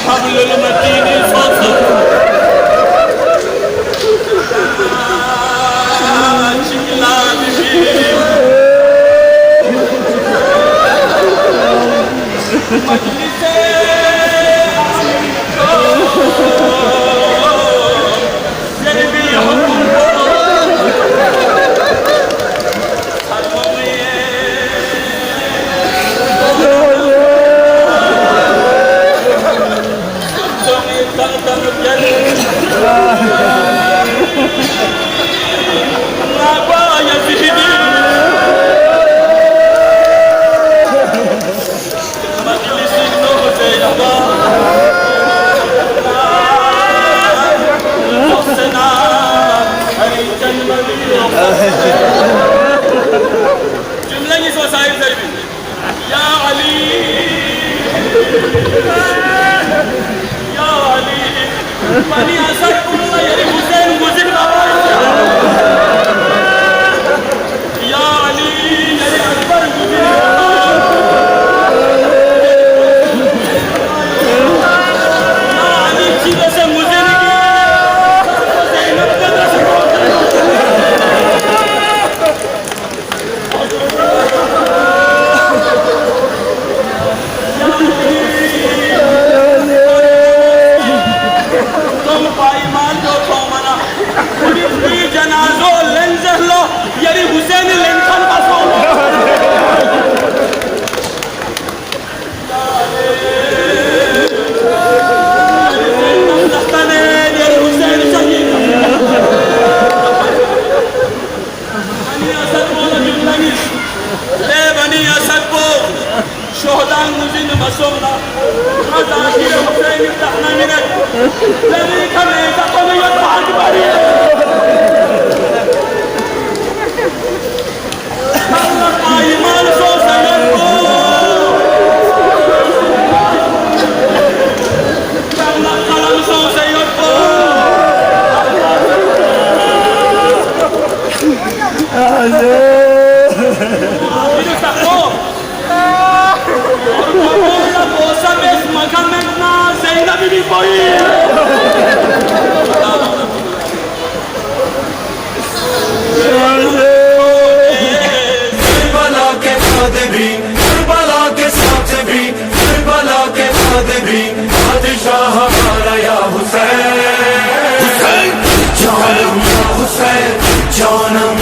हब्लुल Mateen Bani Asad bununla yeri Hüseyin müzik davayı. Ya Ali yeri Akbar müzik. Ya Ali çile se müzik ki. Zeynep medrese koydu. जनाजो लेंजर लो यरी Hussain lengthen बसो दस्तने यरी हुसैन शहीद बनी असद बोला जुमलगी ले बनी असद को शोहदान मुजिन बसोना मजाकिर हुसैन तहना मिनट लगी खमे तकने ये भाग बारी बादशाह हमारा या हुसैन, हुसैन जानम या हुसैन जानम।